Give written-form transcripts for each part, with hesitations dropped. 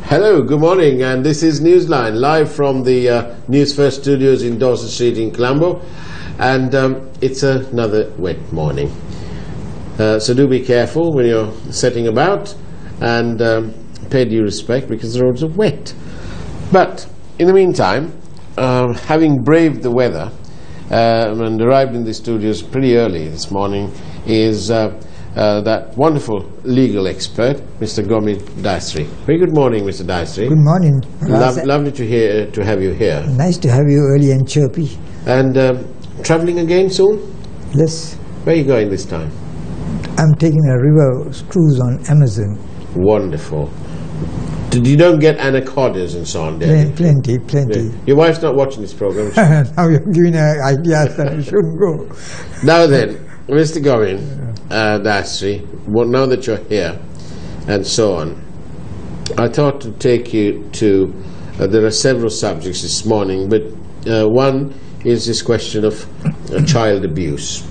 Hello, good morning, and this is Newsline, live from the Newsfirst studios in Dawson Street in Colombo, and it's another wet morning. So do be careful when you're setting about, and pay due respect because the roads are wet. But in the meantime, having braved the weather and arrived in the studios pretty early this morning is that wonderful legal expert, Mr. Gomi Daisri. Very good morning, Mr. Daisri. Good morning. Lovely to have you here. Nice to have you early and chirpy. And traveling again soon? Yes. Where are you going this time? I'm taking a river cruise on Amazon. Wonderful. You don't get anacondas and so on, do you? Plenty. Your wife's not watching this program. Now you're giving her ideas that I shouldn't go. Now then, Mr. Gomin Daisri, well, now that you're here and so on, I thought to take you to, there are several subjects this morning, but one is this question of child abuse.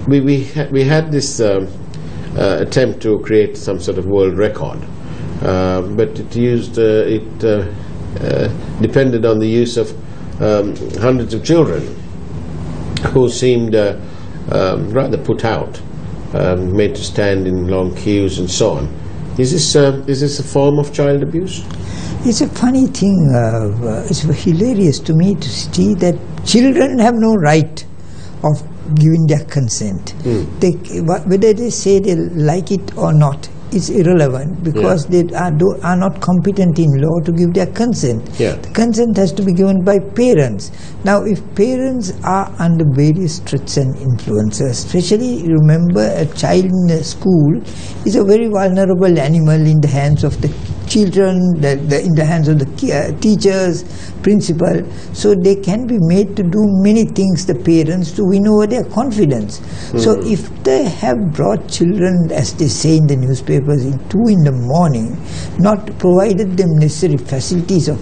We had this attempt to create some sort of world record, but it depended on the use of hundreds of children who seemed rather put out, made to stand in long queues and so on. Is this a form of child abuse? It's a funny thing. It's hilarious to me to see that children have no right of giving their consent. Whether they say they like it or not, it's irrelevant because they are not competent in law to give their consent. The consent has to be given by parents. Now, if parents are under various threats and influences, especially remember a child in a school is a very vulnerable animal in the hands of the children, in the hands of the teachers, principal, so they can be made to do many things, the parents, to win over their confidence. So if they have brought children, as they say in the newspapers, in 2 in the morning, not provided them necessary facilities of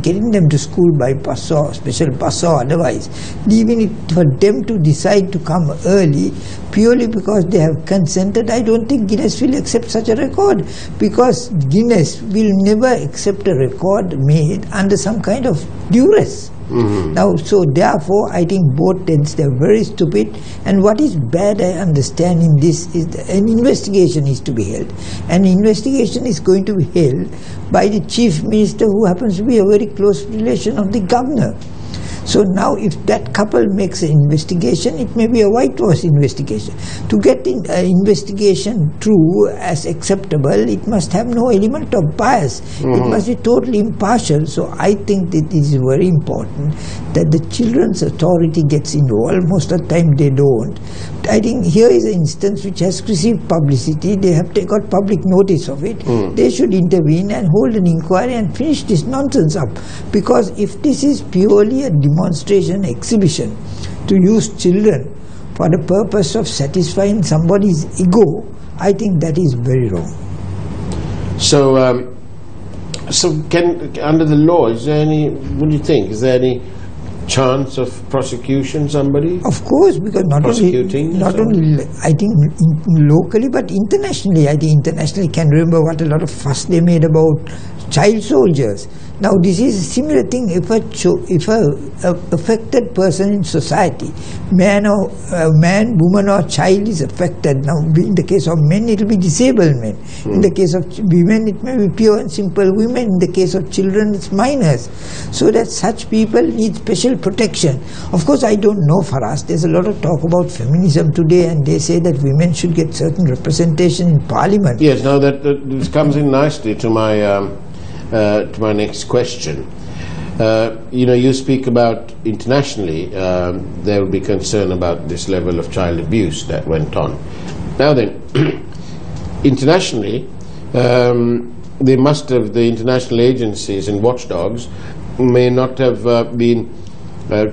getting them to school by bus or special bus or otherwise, leaving it for them to decide to come early purely because they have consented, I don't think Guinness will accept such a record, because Guinness will never accept a record made under some kind of duress. Now, so therefore, I think both ends, they're very stupid. And what is bad, I understand in this, is that an investigation is to be held. An investigation is going to be held by the chief minister, who happens to be a very close relation of the governor. So now if that couple makes an investigation, it may be a whitewash investigation. To get an investigation through as acceptable, it must have no element of bias. It must be totally impartial. So I think that it is very important that the children's authority gets involved. Most of the time they don't. I think here is an instance which has received publicity. They have got public notice of it. They should intervene and hold an inquiry and finish this nonsense up. Because if this is purely a demonstration, exhibition, to use children for the purpose of satisfying somebody's ego, I think that is very wrong. So, under the law, is there any, what do you think, is there any chance of prosecution somebody? Of course, because not only I think locally, but internationally. I think internationally, can remember what a lot of fuss they made about child soldiers. Now this is a similar thing. If a affected person in society, man, woman or child is affected. Now in the case of men, it will be disabled men. In the case of women, it may be pure and simple women. In the case of children, it's minors. So that such people need special protection. Of course, I don't know for us. There's a lot of talk about feminism today, and they say that women should get certain representation in parliament. Yes. Now this comes in nicely to my next question. You speak about internationally, there will be concern about this level of child abuse that went on. Now then, internationally, they must have, the international agencies and watchdogs may not have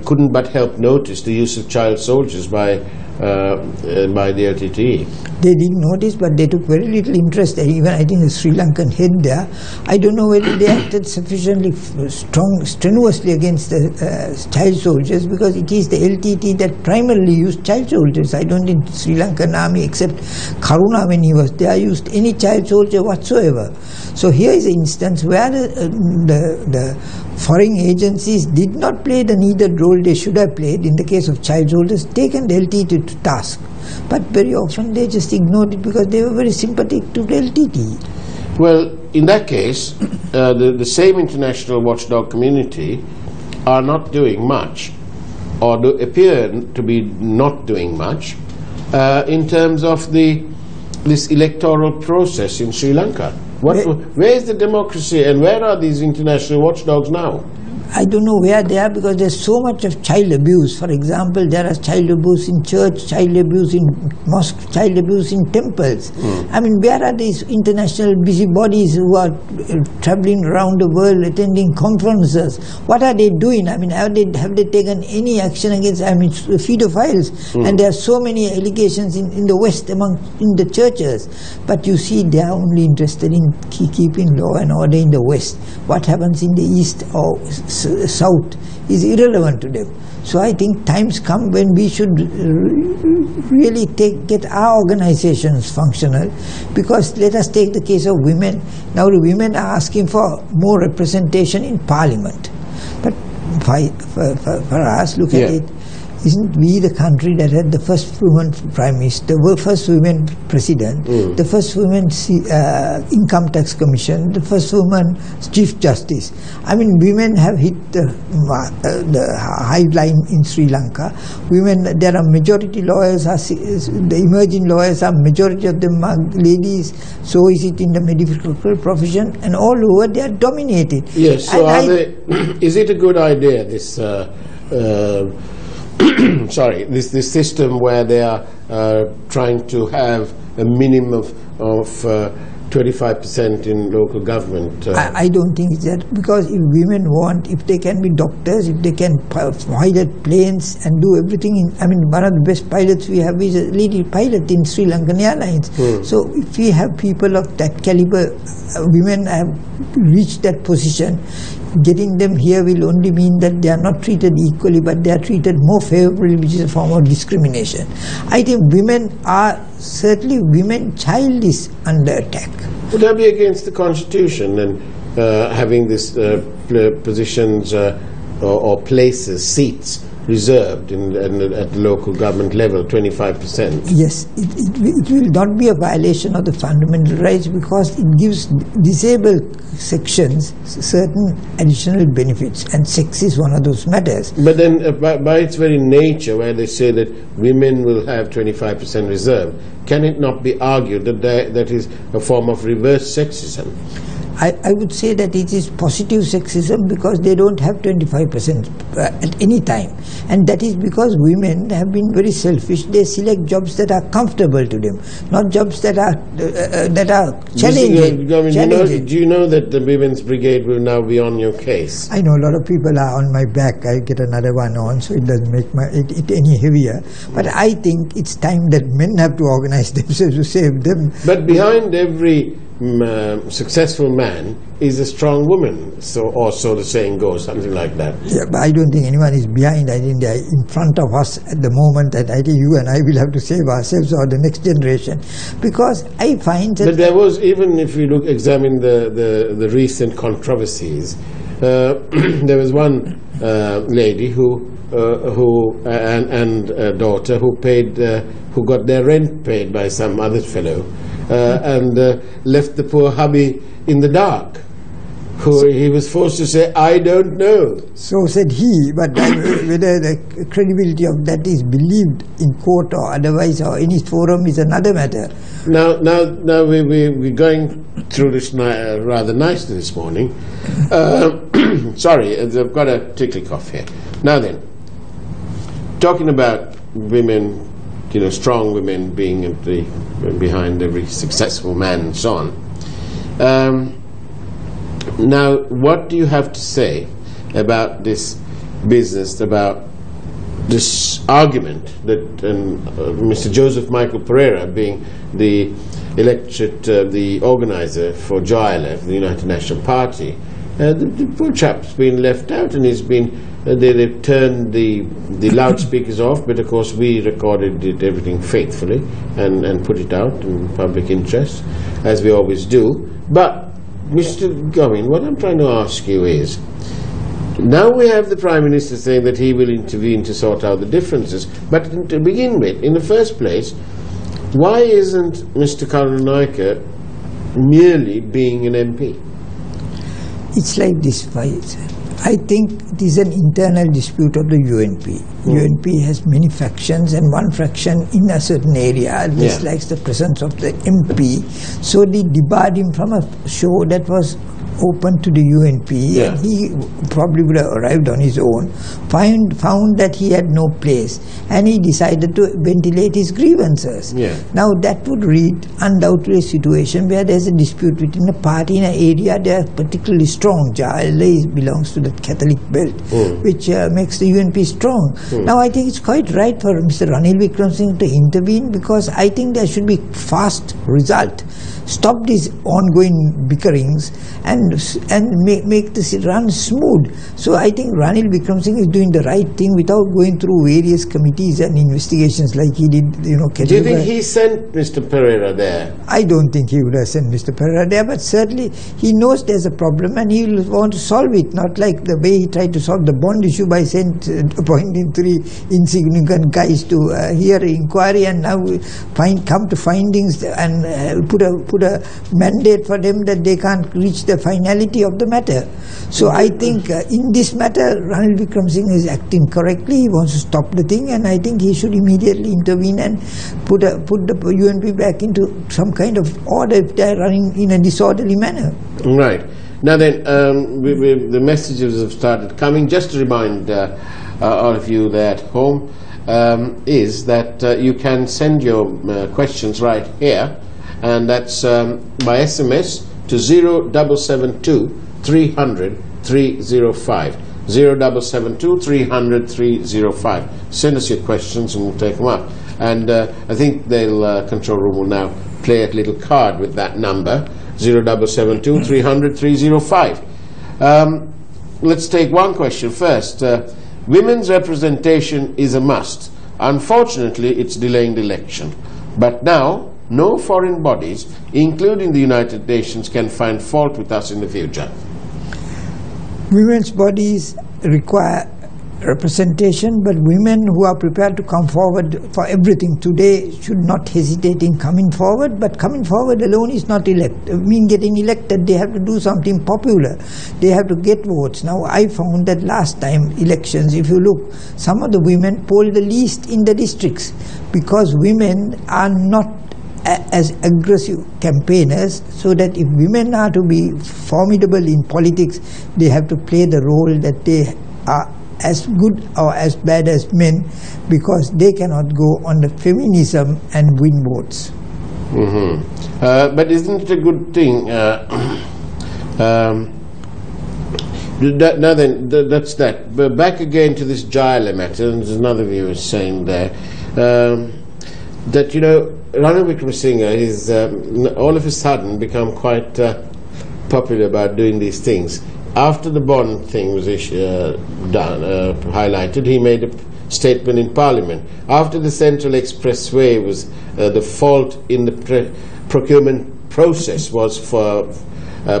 couldn't but help notice the use of child soldiers by by the LTTE. They didn't notice, but they took very little interest. Even I think the Sri Lankan head there, I don't know whether they acted sufficiently strenuously against the child soldiers, because it is the LTT that primarily used child soldiers. I don't think Sri Lankan army, except Karuna when he was there, used any child soldier whatsoever. So here is an instance where the foreign agencies did not play the needed role they should have played in the case of child soldiers, taken the LTT to task. But very often they just ignored it because they were very sympathetic to the LTT. Well, in that case, the same international watchdog community are not doing much, or do appear to be not doing much, in terms of this electoral process in Sri Lanka. Where is the democracy, and where are these international watchdogs now? I don't know where they are, because there's so much of child abuse. For example, there is child abuse in church, child abuse in mosque, child abuse in temples. I mean, where are these international busybodies who are traveling around the world, attending conferences? What are they doing? I mean, have they taken any action against, pedophiles? And there are so many allegations in the West in the churches. But you see, they are only interested in keeping law and order in the West. What happens in the East or South is irrelevant to them. So I think times come when we should really get our organizations functional, because let us take the case of women. Now the women are asking for more representation in Parliament. But for us, look at it. Isn't we the country that had the first woman prime minister, the first woman president, the first woman income tax commission, the first woman chief justice? I mean, women have hit the high line in Sri Lanka. Women, there are majority lawyers, the emerging lawyers are majority of them are ladies. So is it in the medical profession, and all over they are dominated. Yes. So is it a good idea, this? Sorry, this system where they are trying to have a minimum of 25% in local government? I don't think it's that, because if women want, if they can be doctors, if they can pilot planes and do everything one of the best pilots we have is a lady pilot in Sri Lankan Airlines. So if we have people of that caliber, women have reached that position. Getting them here will only mean that they are not treated equally, but they are treated more favorably, which is a form of discrimination. I think child is under attack. Would that be against the Constitution, and having this positions or places, seats reserved at the local government level, 25%? Yes, it will not be a violation of the fundamental rights, because it gives disabled sections certain additional benefits, and sex is one of those matters. But then by its very nature, where they say that women will have 25% reserved, can it not be argued that that is a form of reverse sexism? I would say that it is positive sexism, because they don't have 25% at any time, and that is because women have been very selfish. They select jobs that are comfortable to them, not jobs that are challenging. Do you know that the Women's Brigade will now be on your case? I know a lot of people are on my back. I get another one on, so it doesn't make it any heavier. But I think it's time that men have to organize themselves to save them. But behind every successful man is a strong woman, so the saying goes, something like that. Yeah, but I don't think anyone is behind. I think they are in front of us at the moment, that I think you and I will have to save ourselves or the next generation, because I find that. But there was, even if you examine the recent controversies, there was one lady who and a daughter who got their rent paid by some other fellow. And left the poor hubby in the dark. He was forced to say, "I don't know." So said he, but whether the credibility of that is believed in court or otherwise or any forum is another matter. Now we're going through this rather nicely this morning. Sorry, I've got a tickly cough here. Now then, talking about women, strong women being behind every successful man and so on. Now, what do you have to say about this business, about this argument that Mr. Joseph Michael Pereira, being the the organizer for JILA, the United National Party, the poor chap's been left out, and he's been. They've turned the loudspeakers off, but of course we recorded everything faithfully and put it out in public interest, as we always do. But, Mr. Govin, what I'm trying to ask you is, now we have the Prime Minister saying that he will intervene to sort out the differences, but to begin with, in the first place, why isn't Mr. Karunanayake merely being an MP? It's like this, fight. I think it is an internal dispute of the UNP. UNP has many factions, and one faction in a certain area dislikes the presence of the MP, so they debarred him from a show that was open to the UNP, and he probably would have arrived on his own, found that he had no place, and he decided to ventilate his grievances. Now that would lead undoubtedly a situation where there is a dispute within a party in an area they are particularly strong. JILA belongs to the Catholic belt, which makes the UNP strong. Now I think it's quite right for Mr. Ranil Wickremesinghe to intervene, because I think there should be fast result. Stop these ongoing bickerings and make this run smooth. So I think Ranil Wickremesinghe is doing the right thing without going through various committees and investigations like he did, Do you think he sent Mr. Pereira there? I don't think he would have sent Mr. Pereira there, but certainly he knows there's a problem and he will want to solve it, not like the way he tried to solve the bond issue by appointing 3 insignificant guys to hear an inquiry and now come to findings and put a mandate for them that they can't reach the finality of the matter. So I think in this matter Ranil Wickremesinghe is acting correctly. He wants to stop the thing, and I think he should immediately intervene and put the UNP back into some kind of order if they are running in a disorderly manner. Right. Now then, the messages have started coming. Just to remind all of you there at home, is that you can send your questions right here, and that's by SMS to 0772 300 305. 0772 300 305. Send us your questions and we'll take them up. And I think they'll control room will now play a little card with that number, 0772 300 305. Let's take one question first. Women's representation is a must. Unfortunately, it's delaying the election. But now, no foreign bodies, including the United Nations, can find fault with us in the future. Women's bodies require representation, but women who are prepared to come forward for everything today should not hesitate in coming forward. But coming forward alone is not getting elected. They have to do something popular. They have to get votes. Now I found that last time elections, if you look, some of the women polled the least in the districts, because women are not as aggressive campaigners, so that if women are to be formidable in politics, they have to play the role that they are as good or as bad as men, because they cannot go on the feminism and win votes. But isn't it a good thing? Now then, that's that. But back again to this JILA matter, and there's another viewer saying there that, Ranil Wickremesinghe is all of a sudden become quite popular about doing these things. After the bond thing was highlighted, he made a statement in Parliament. After the Central Expressway was the fault in the procurement process was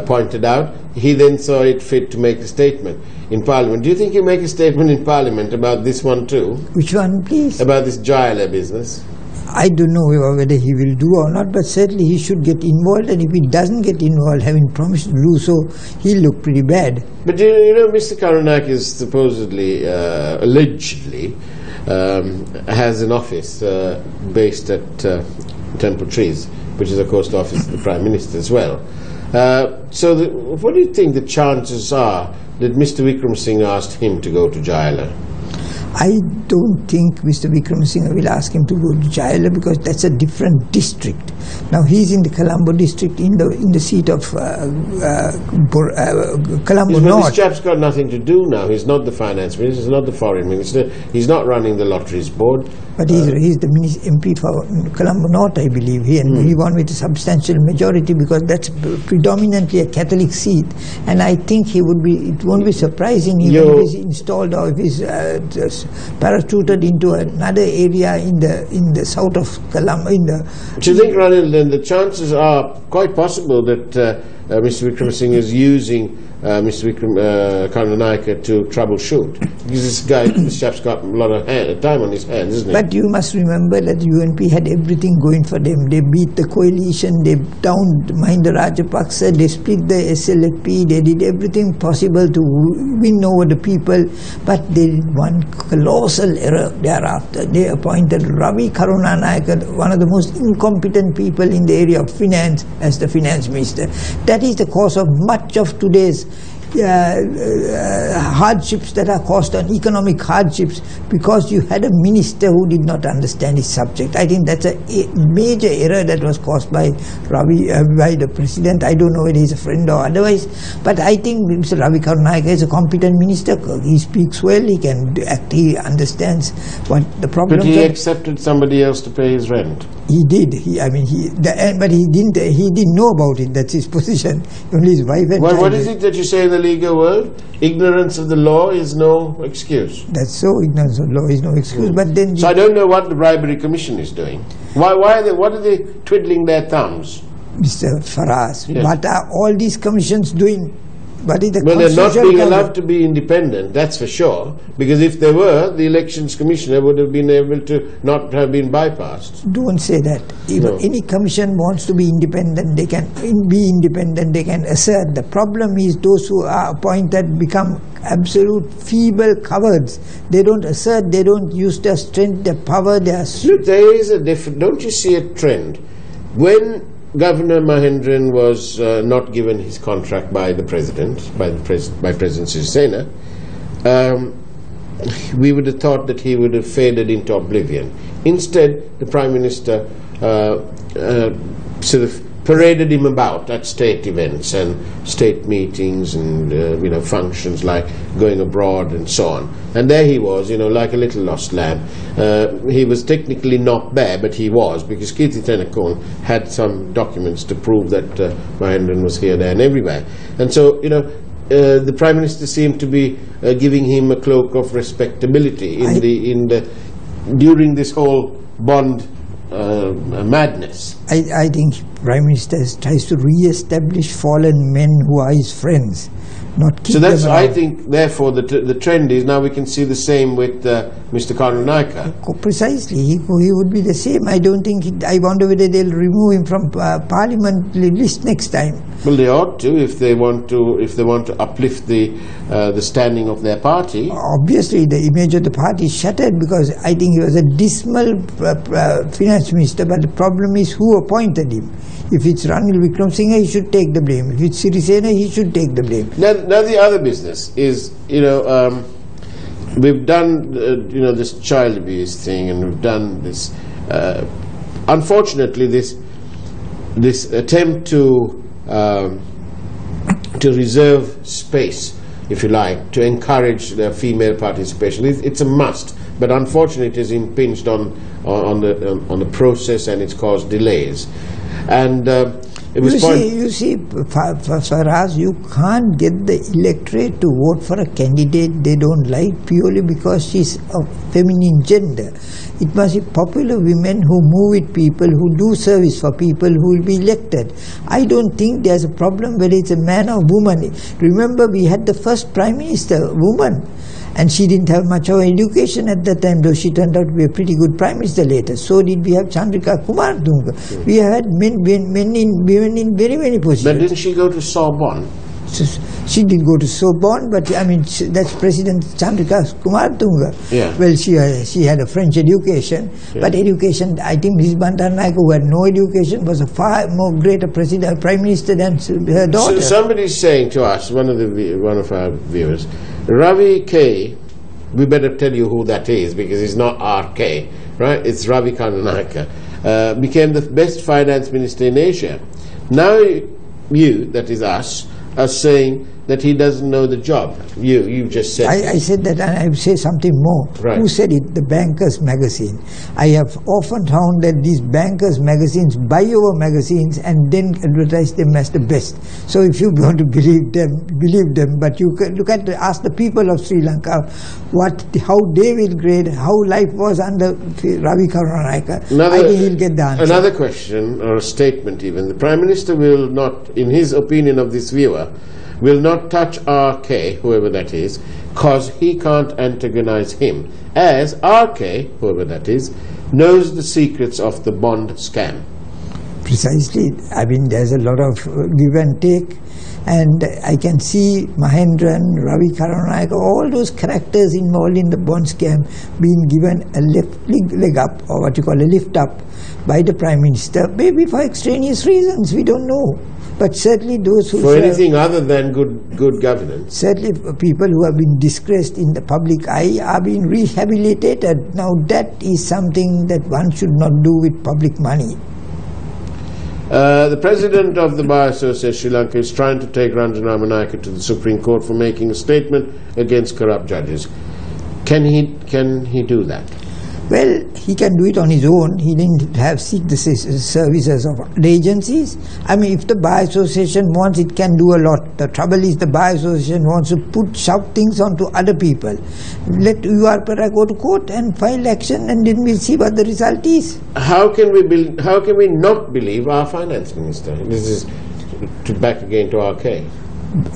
pointed out, he then saw it fit to make a statement in Parliament. Do you think he'll make a statement in Parliament about this one too? Which one, please? About this JILA business. I don't know whether he will do or not, but certainly he should get involved, and if he doesn't get involved, having promised to do so, he'll look pretty bad. But Mr. Karunanayake is supposedly, allegedly, has an office based at Temple Trees, which is of course the office of the Prime Minister as well. So what do you think the chances are that Mr. Wickremesinghe asked him to go to JILA? I don't think Mr. Wickremesinghe will ask him to go to Jayala, because that's a different district. Now he's in the Colombo district, in the seat of Colombo North. This chap's got nothing to do now. He's not the finance minister, he's not the foreign minister, he's not running the lotteries board. But he's the MP for Colombo North, I believe. He won with a substantial majority, because that's predominantly a Catholic seat. And I think it won't be surprising if he's installed, or if he's parachuted into another area in the south of Colombo. Do you think, Ranil, then the chances are quite possible that Mr. Wickremesinghe is using Mr. Karunanayake to troubleshoot? Because this chap's got a lot of time on his hands, isn't it? But you must remember that UNP had everything going for them. They beat the coalition, they downed Mahinda Rajapaksa, they split the SLFP, they did everything possible to win over the people, but they did one colossal error thereafter. They appointed Ravi Karunanayake, one of the most incompetent people in the area of finance, as the finance minister. That is the cause of much of today's hardships that are caused on economic hardships, because you had a minister who did not understand his subject. I think that's a major error that was caused by by the president. I don't know whether he's a friend or otherwise, but I think Mr. Ravi Karunanayake is a competent minister. He speaks well, he can act, he understands what the problem is. But he accepted somebody else to pay his rent. He did. But he didn't know about it. That's his position. Only his wife and what is it that you say in the legal world? Ignorance of the law is no excuse. That's so. Ignorance of law is no excuse. But then, so I don't know what the bribery commission is doing. What are they twiddling their thumbs? Mr. Faraz, yes. What are all these commissions doing? Well, they're not being allowed to be independent, that's for sure, because if they were, the elections commissioner would have been able to not have been bypassed. Don't say that. If any commission wants to be independent, they can be independent, they can assert. The problem is those who are appointed become absolute feeble cowards. They don't assert, they don't use their strength, their power, their... Look, there is a different... Don't you see a trend? When Governor Mahendran was not given his contract by the President, by President Sirisena, we would have thought that he would have faded into oblivion. Instead, the Prime Minister sort of paraded him about at state events and state meetings and functions like going abroad and so on. And there he was, like a little lost lamb. He was technically not there, but he was, because Kirti Tennakoon had some documents to prove that Mahendran was here, there and everywhere. And so, the Prime Minister seemed to be giving him a cloak of respectability during this whole bond madness. I think Prime Minister tries to re-establish fallen men who are his friends, not keep them around. I think, therefore, the trend is now we can see the same with Mr. Karunanayake. Precisely, he would be the same. I don't think. I wonder whether they'll remove him from Parliament list next time. Well, they ought to if they want to uplift the standing of their party. Obviously, the image of the party is shattered, because I think he was a dismal finance minister. But the problem is who appointed him. If it's Ranil Wickremesinghe, he should take the blame. If it's Sirisena, he should take the blame. Now the other business is, we've done, this child abuse thing, and we've done this. Unfortunately, this attempt to reserve space, if you like, to encourage the female participation, it's a must. But unfortunately, it has impinged on the process, and it's caused delays. And it was you see, Faraz, you can't get the electorate to vote for a candidate they don't like purely because she's of feminine gender. It must be popular women who move with people, who do service for people, who will be elected. I don't think there's a problem whether it's a man or woman. Remember, we had the first Prime Minister, woman. And she didn't have much of education at that time, though she turned out to be a pretty good Prime Minister later. So did we have Chandrika Kumaratunga. We had women in very many positions. But didn't she go to Sorbonne? She did go to Sorbonne, but that's President Chandrika Kumaratunga. Yeah. Well, she had a French education, but education, I think Mrs. Bandaranaike, who had no education, was a far more greater Prime Minister than her daughter. So somebody's saying to us, one of our viewers, Ravi K we better tell you who that is, because it's not RK, right? It's Ravi Karunanika, became the best finance minister in Asia. Now you, that is us, are saying that he doesn't know the job. You just said I said that, and I will say something more. Right. Who said it? The Bankers magazine. I have often found that these Bankers magazines buy our magazines and then advertise them as the best. So if you want to believe them, but you can look at ask the people of Sri Lanka how they will grade how life was under Ravi Karunanika. I think he'll get the answer. Another question, or a statement even. The Prime Minister will not, in his opinion of this viewer, will not touch RK, whoever that is, because he can't antagonize him, as RK, whoever that is, knows the secrets of the bond scam. Precisely. I mean, there's a lot of give and take, and I can see Mahendran, Ravi Karunanika, all those characters involved in the bond scam being given a leg up, or what you call a lift up, by the Prime Minister, maybe for extraneous reasons, we don't know. But certainly those who... For anything other than good governance. Certainly people who have been disgraced in the public eye are being rehabilitated. Now that is something that one should not do with public money. The president of the Bar Association Sri Lanka is trying to take Ranjan Ramanayake to the Supreme Court for making a statement against corrupt judges. Can he do that? Well, he can do it on his own. He didn't seek the services of the agencies. I mean, if the Bar Association wants, it can do a lot. The trouble is the Bar Association wants to shove things onto other people. Let URPRA go to court and file action, and then we'll see what the result is. How can we not believe our finance minister? This is back again to RK.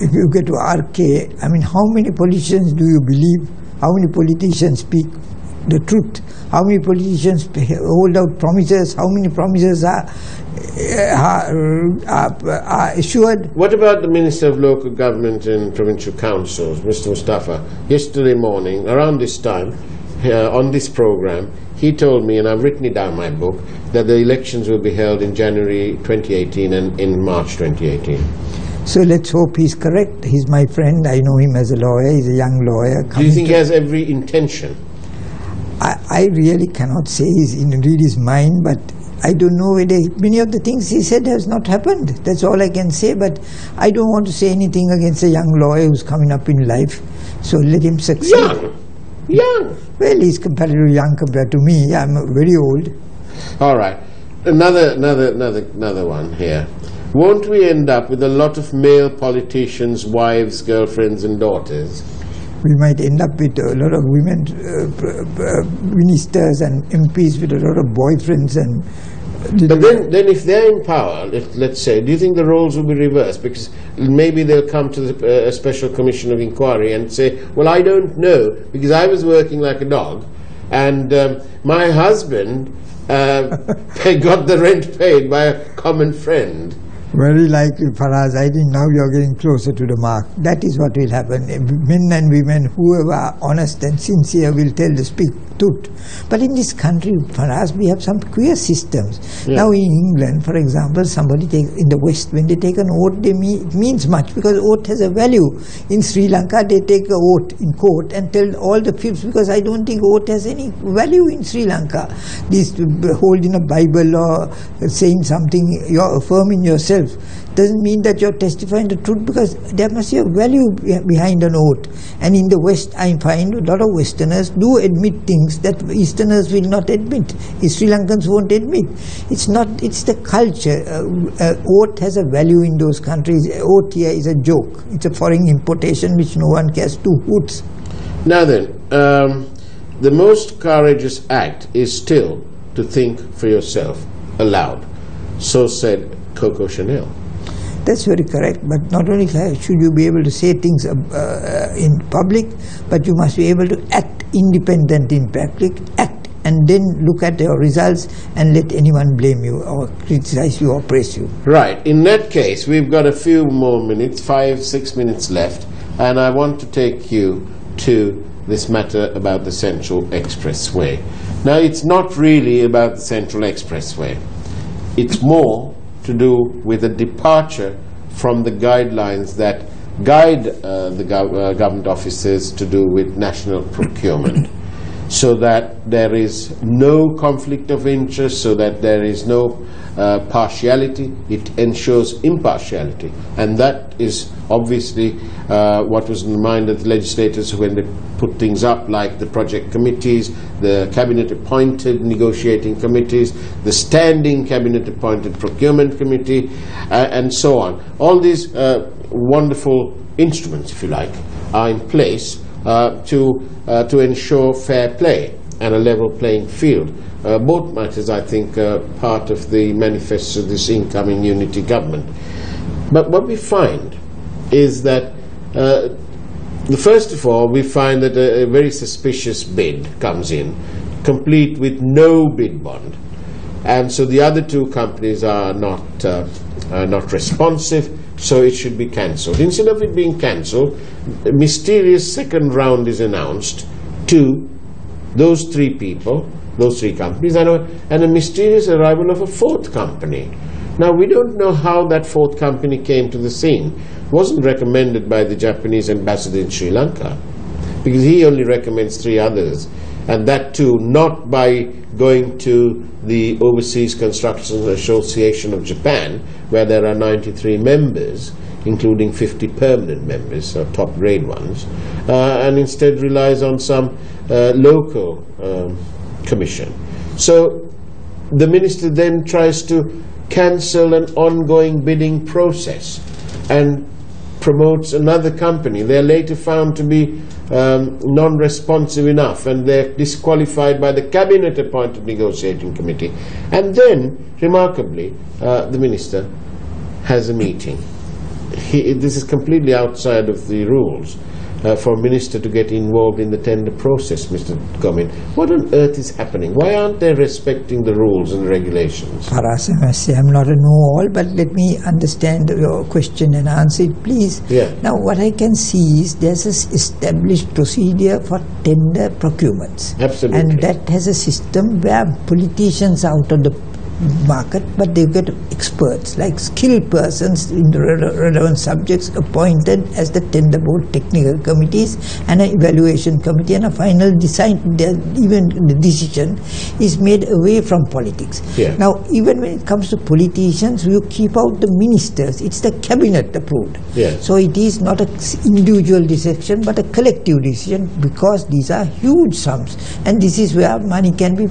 If you get to RK, I mean, how many politicians do you believe? How many politicians speak the truth? How many politicians hold out promises? How many promises are assured? What about the Minister of Local Government and Provincial Councils, Mr. Mustafa? Yesterday morning, around this time, on this program, he told me, and I've written it down in my book, that the elections will be held in January 2018 and in March 2018. So let's hope he's correct. He's my friend. I know him as a lawyer. He's a young lawyer. Do you think he has every intention? I really cannot say read his mind, but I don't know whether many of the things he said has not happened. That's all I can say, but I don't want to say anything against a young lawyer who's coming up in life. So let him succeed. Young. Well, he's comparatively young compared to me. I'm very old. All right. Another one here. Won't we end up with a lot of male politicians' wives, girlfriends and daughters? We might end up with a lot of women ministers and MPs with a lot of boyfriends and... But then if they're in power, let's say, do you think the roles will be reversed? Because maybe they'll come to a special commission of inquiry and say, well, I don't know, because I was working like a dog, and my husband got the rent paid by a common friend. Very likely, Faraz. I think now you are getting closer to the mark. That is what will happen. Men and women, whoever are honest and sincere, will tell the truth. But in this country, Faraz, we have some queer systems. Yeah. Now in England, for example, somebody in the West, when they take an oath, it means much, because oath has a value. In Sri Lanka, they take an oath in court and tell all the fibs, because I don't think oath has any value in Sri Lanka. This holding a Bible or saying something, you're affirming yourself, doesn't mean that you're testifying the truth, because there must be a value behind an oath. And in the West, I find a lot of Westerners do admit things that Easterners will not admit. Sri Lankans won't admit. It's the culture. Oath has a value in those countries. Oath here is a joke. It's a foreign importation which no one cares two hoots. Now then, the most courageous act is still to think for yourself aloud. So said Coco Chanel. That's very correct, but not only should you be able to say things in public, but you must be able to act independent in public, act, and then look at your results and let anyone blame you or criticize you or praise you. Right. In that case, we've got a few more minutes, 5-6 minutes left, and I want to take you to this matter about the Central Expressway. Now, it's not really about the Central Expressway. It's more to do with a departure from the guidelines that guide the government officers to do with national procurement, so that there is no conflict of interest, so that there is no partiality. It ensures impartiality, and that is obviously what was in the mind of the legislators when they put things up, like the project committees, the cabinet appointed negotiating committees, the standing cabinet appointed procurement committee, and so on. All these wonderful instruments, if you like, are in place to ensure fair play and a level playing field. Both matters, I think, are part of the manifesto of this incoming unity government. But what we find is that, first of all, we find that a very suspicious bid comes in, complete with no bid bond. And so the other two companies are not responsive, so it should be cancelled. Instead of it being cancelled, a mysterious second round is announced to those three people, those three companies, and a mysterious arrival of a fourth company. Now, we don't know how that fourth company came to the scene. It wasn't recommended by the Japanese ambassador in Sri Lanka, because he only recommends three others, and that too not by going to the Overseas Construction Association of Japan, where there are 93 members, including 50 permanent members, so top grade ones, and instead relies on some local commission. So the minister then tries to cancel an ongoing bidding process and promotes another company. They are later found to be non-responsive enough, and they're disqualified by the cabinet appointed negotiating committee. And then, remarkably, the minister has a meeting. This is completely outside of the rules for a minister to get involved in the tender process, Mr. Gomin. What on earth is happening? Why aren't they respecting the rules and regulations? Paras, I must say, I'm not a know-all, but let me understand your question and answer it, please. Yeah. Now, what I can see is there's an established procedure for tender procurements. Absolutely. And that has a system where politicians are out of the market, but they get experts, like skilled persons in the relevant subjects, appointed as the tender board technical committees and an evaluation committee, and a final design, even the decision is made away from politics. Yeah. Now, even when it comes to politicians, you keep out the ministers. It's the cabinet approved. Yeah. So it is not an individual decision, but a collective decision, because these are huge sums, and this is where money can be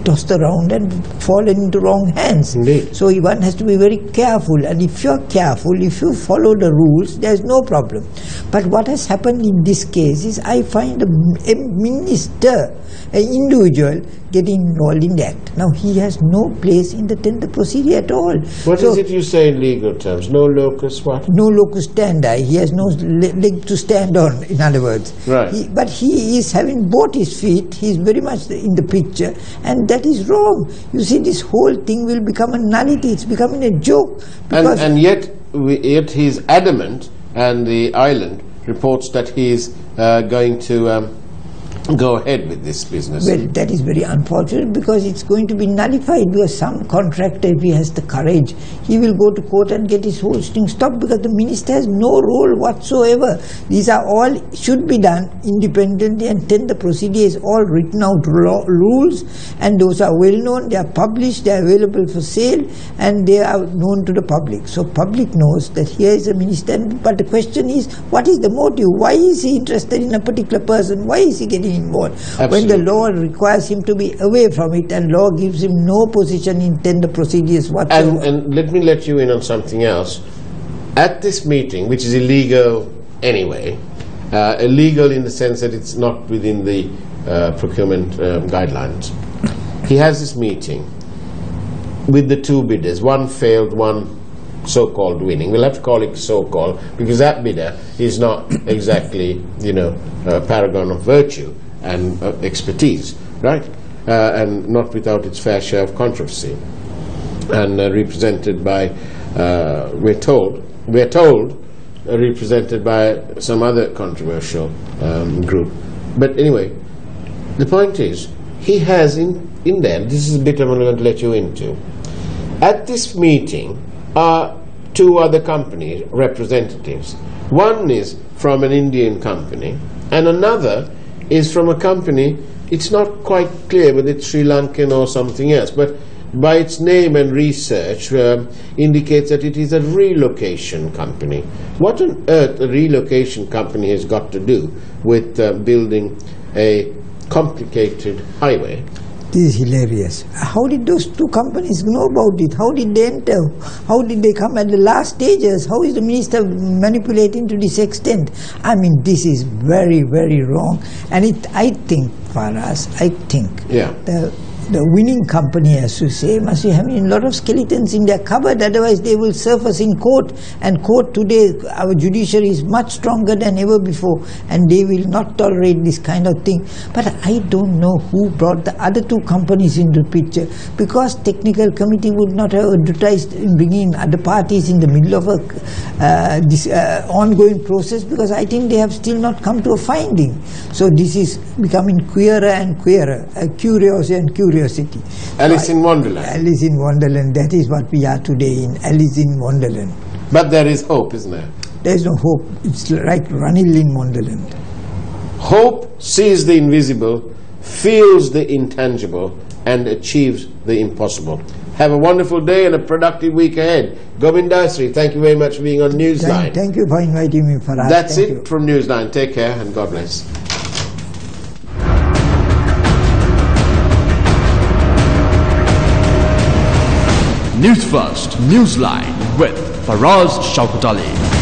tossed around and fallen into wrong hands. Indeed. So one has to be very careful, and if you're careful, if you follow the rules, there's no problem. But what has happened in this case is I find a minister, an individual, getting involved in that. Now he has no place in the tender procedure at all. What is it you say in legal terms? No locus what? No locus standi. He has no leg to stand on, in other words. Right. But he is having both his feet. He is very much in the picture, and that is wrong. You see, this whole thing will become a nullity. It's becoming a joke. And yet he is adamant, and the island reports that he is going to go ahead with this business. Well, that is very unfortunate, because it's going to be nullified, because some contractor, if he has the courage, he will go to court and get his whole thing stopped, because the minister has no role whatsoever. These are all should be done independently, and then the procedure is all written out rules, and those are well known, they are published, they are available for sale, and they are known to the public. So public knows that here is a minister, but the question is, what is the motive? Why is he interested in a particular person? Why is he getting involved? Absolutely. When the law requires him to be away from it, and law gives him no position in tender procedures whatsoever. And let me let you in on something else. At this meeting, which is illegal anyway, illegal in the sense that it's not within the procurement guidelines, he has this meeting with the two bidders. One failed, one so-called winning. We'll have to call it so-called, because that bidder is not exactly, a paragon of virtue and expertise, right? And not without its fair share of controversy. And represented by, we're told, represented by some other controversial group. But anyway, the point is, he has in there, this is a bit I'm going to let you into. At this meeting are two other company representatives, One is from an Indian company, and another is from a company, it's not quite clear whether it's Sri Lankan or something else, but by its name and research indicates that it is a relocation company. What on earth a relocation company has got to do with building a complicated highway? This is hilarious. How did those two companies know about it? How did they enter? How did they come at the last stages? How is the minister manipulating to this extent? I mean, this is very, very wrong. And I think, Faraz, the winning company, as you say, must be having a lot of skeletons in their cupboard, otherwise they will surface in court. And court today, our judiciary is much stronger than ever before, and they will not tolerate this kind of thing. But I don't know who brought the other two companies into the picture, because technical committee would not have advertised in bringing other parties in the middle of this ongoing process, because I think they have still not come to a finding. So this is becoming queerer and queerer, curiosity and curiosity. Alice in Wonderland. Alice in Wonderland, that is what we are today in, Alice in Wonderland. But there is hope, isn't there? There is no hope. It's like running in Wonderland. Hope sees the invisible, feels the intangible, and achieves the impossible. Have a wonderful day and a productive week ahead. Govind Dasri, thank you very much for being on Newsline. Thank you for inviting me, Farhad. That's it from Newsline. Take care and God bless. News First, Newsline with Faraz Shaukat Ali.